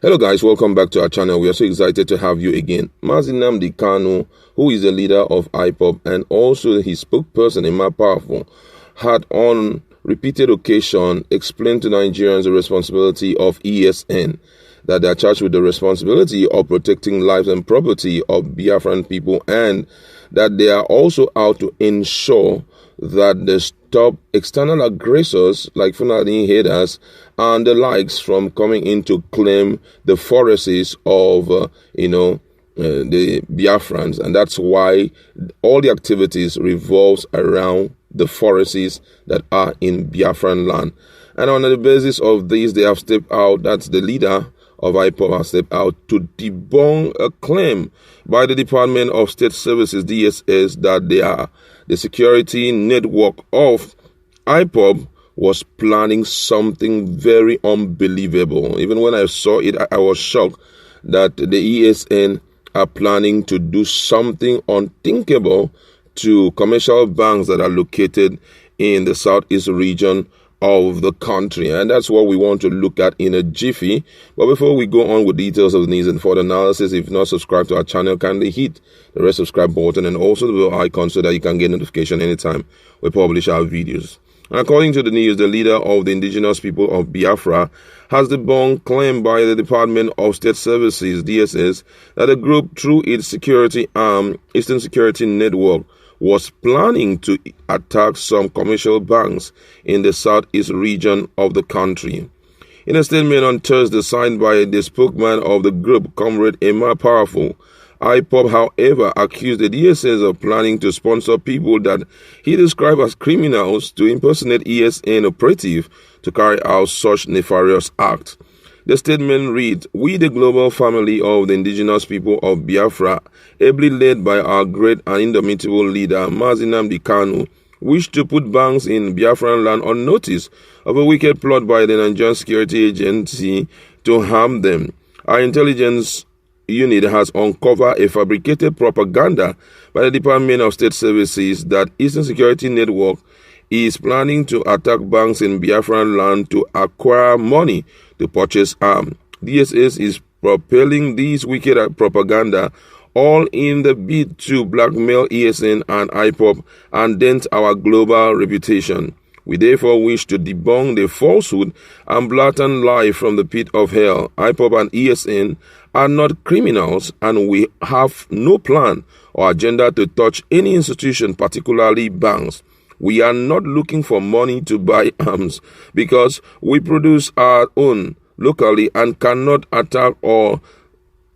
Hello guys, welcome back to our channel. We are so excited to have you again. Nnamdi, who is the leader of IPOB and also his spokesperson, Emma Powerful, had on repeated occasion explained to Nigerians the responsibility of ESN, that they are charged with the responsibility of protecting lives and property of Biafran people, and that they are also out to ensure that they stop external aggressors like Fulani haters and the likes from coming in to claim the forests of, the Biafrans. And that's why all the activities revolves around the forests that are in Biafran land. And on the basis of this, they have stepped out. That's the leader of IPOB has stepped out to debunk a claim by the Department of State Services, DSS, that they are the security network of IPOB was planning something very unbelievable. Even when I saw it, I was shocked that the ESN are planning to do something unthinkable to commercial banks that are located in the southeast region of the country. And that's what we want to look at in a jiffy. But before we go on with details of the news and further analysis, if not subscribed to our channel, kindly hit the red subscribe button and also the bell icon so that you can get notification anytime we publish our videos. And according to the news, the leader of the indigenous people of Biafra has debunked claim by the Department of State Services, DSS, that the group, through its security arm, Eastern Security Network, was planning to attack some commercial banks in the southeast region of the country. In a statement on Thursday signed by the spokesman of the group, Comrade Emma Powerful, IPOB, however, accused the DSS of planning to sponsor people that he described as criminals to impersonate ESN operative to carry out such nefarious acts. The statement reads, "We, the global family of the indigenous people of Biafra, ably led by our great and indomitable leader, Nnamdi, wish to put banks in Biafran land on notice of a wicked plot by the Nigerian Security Agency to harm them. Our intelligence unit has uncovered a fabricated propaganda by the Department of State Services that Eastern Security Network is planning to attack banks in Biafran land to acquire money to purchase arms. DSS is propelling this wicked propaganda all in the bid to blackmail ESN and IPOB and dent our global reputation. We therefore wish to debunk the falsehood and blatant lie from the pit of hell. IPOB and ESN are not criminals, and we have no plan or agenda to touch any institution, particularly banks. We are not looking for money to buy arms because we produce our own locally and cannot attack or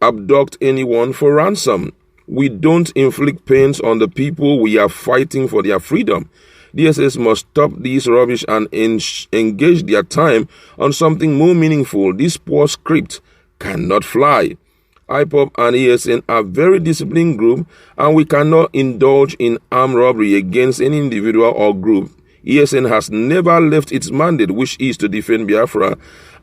abduct anyone for ransom. We don't inflict pains on the people we are fighting for their freedom. DSS must stop this rubbish and engage their time on something more meaningful. This poor script cannot fly. IPOB and ESN are very disciplined group, and we cannot indulge in armed robbery against any individual or group. ESN has never left its mandate, which is to defend Biafra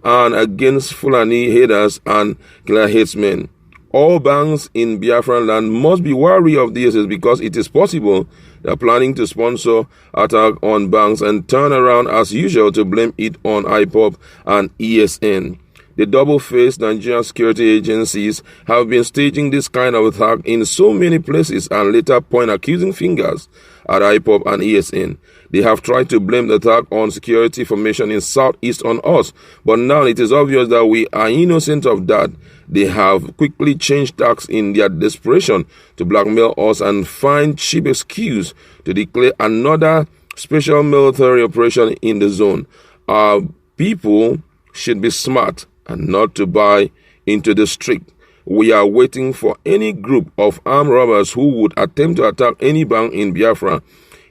and against Fulani haters and killer headsmen. All banks in Biafran land must be wary of DSS because it is possible they are planning to sponsor attack on banks and turn around as usual to blame it on IPOB and ESN. The double-faced Nigerian security agencies have been staging this kind of attack in so many places and later point accusing fingers at IPOB and ESN. They have tried to blame the attack on security formation in southeast on us, but now it is obvious that we are innocent of that. They have quickly changed tacks in their desperation to blackmail us and find cheap excuse to declare another special military operation in the zone. Our people should be smart and not to buy into the trick. We are waiting for any group of armed robbers who would attempt to attack any bank in Biafra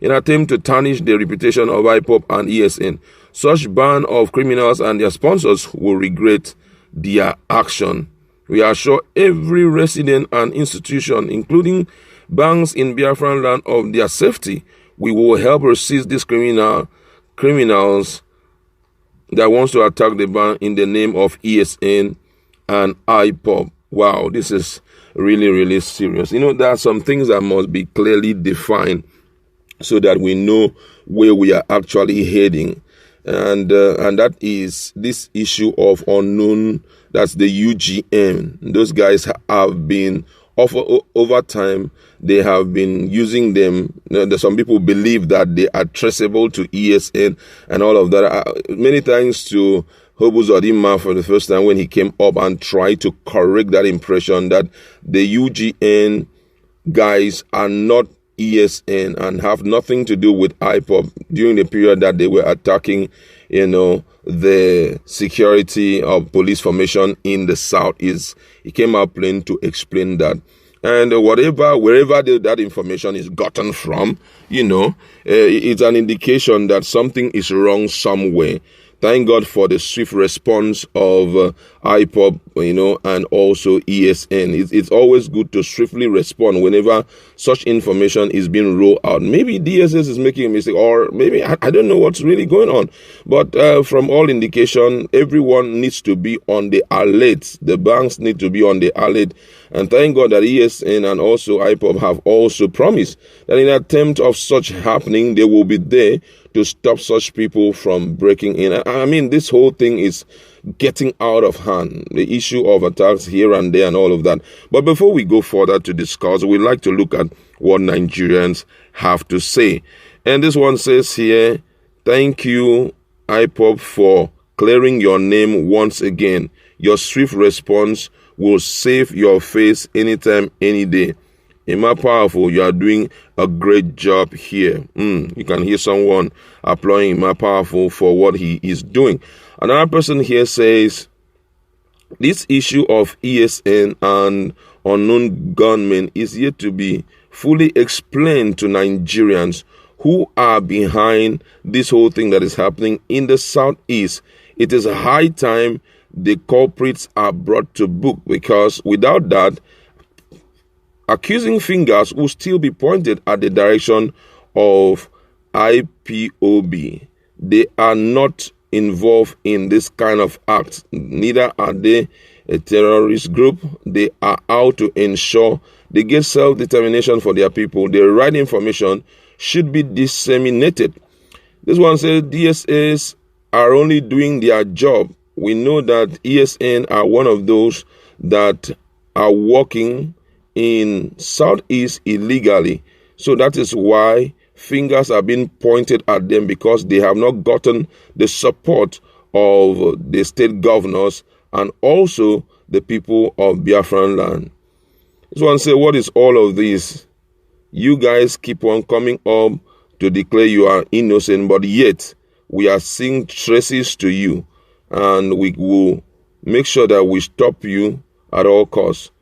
in an attempt to tarnish the reputation of IPOB and ESN. Such band of criminals and their sponsors will regret their action. We assure every resident and institution, including banks in Biafran land, of their safety. We will help resist these criminals that wants to attack the bank in the name of ESN and IPOB. Wow, this is really, really serious. There are some things that must be clearly defined so that we know where we are actually heading. and that is this issue of unknown. That's the UGM. Those guys have been over time. They have been using them. Some people believe that they are traceable to ESN and all of that. Many thanks to Hobu Zodima for the first time when he came up and tried to correct that impression that the UGN guys are not ESN and have nothing to do with IPOB during the period that they were attacking, the security of police formation in the Southeast. He came out plain to explain that. And wherever that information is gotten from, it's an indication that something is wrong somewhere. Thank God for the swift response of IPOB, and also ESN. It's always good to swiftly respond whenever such information is being rolled out. Maybe DSS is making a mistake, or maybe I don't know what's really going on. But from all indication, everyone needs to be on the alert. The banks need to be on the alert. And thank God that ESN and also IPOB have also promised that in an attempt of such happening, they will be there to stop such people from breaking in. I mean, this whole thing is getting out of hand, the issue of attacks here and there and all of that. But before we go further to discuss, we'd like to look at what Nigerians have to say. And this one says here, thank you, IPOB, for clearing your name once again. Your swift response will save your face anytime, any day. Emma Powerful, you are doing a great job here. You can hear someone applauding Emma Powerful for what he is doing. Another person here says, this issue of ESN and unknown gunmen is yet to be fully explained to Nigerians who are behind this whole thing that is happening in the Southeast. It is high time the culprits are brought to book, because without that, accusing fingers will still be pointed at the direction of IPOB. They are not involved in this kind of acts. Neither are they a terrorist group. They are out to ensure they get self-determination for their people. The right information should be disseminated. This one says DSS are only doing their job. We know that ESN are one of those that are working in Southeast illegally. So that is why fingers are being pointed at them, because they have not gotten the support of the state governors and also the people of Biafran land. This one say, what is all of this? You guys keep on coming up to declare you are innocent, but yet we are seeing traces to you, and we will make sure that we stop you at all costs.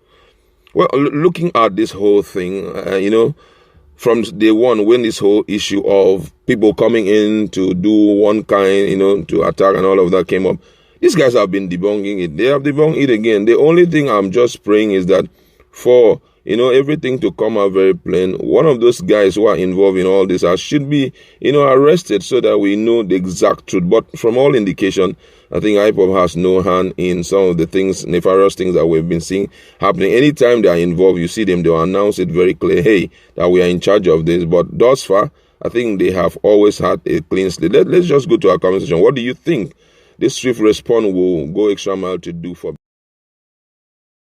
Well, looking at this whole thing, from day one, when this whole issue of people coming in to do one kind, to attack and all of that came up, these guys have been debunking it. They have debunked it again. The only thing I'm just praying is that for, everything to come out very plain, one of those guys who are involved in all this should be, arrested, so that we know the exact truth. But from all indication, I think IPOB has no hand in some of the things, nefarious things that we've been seeing happening. Anytime they are involved, you see them, they'll announce it very clear, hey, that we are in charge of this. But thus far, I think they have always had a clean slate. Let's just go to our comment section. What do you think this swift response will go extra mile to do for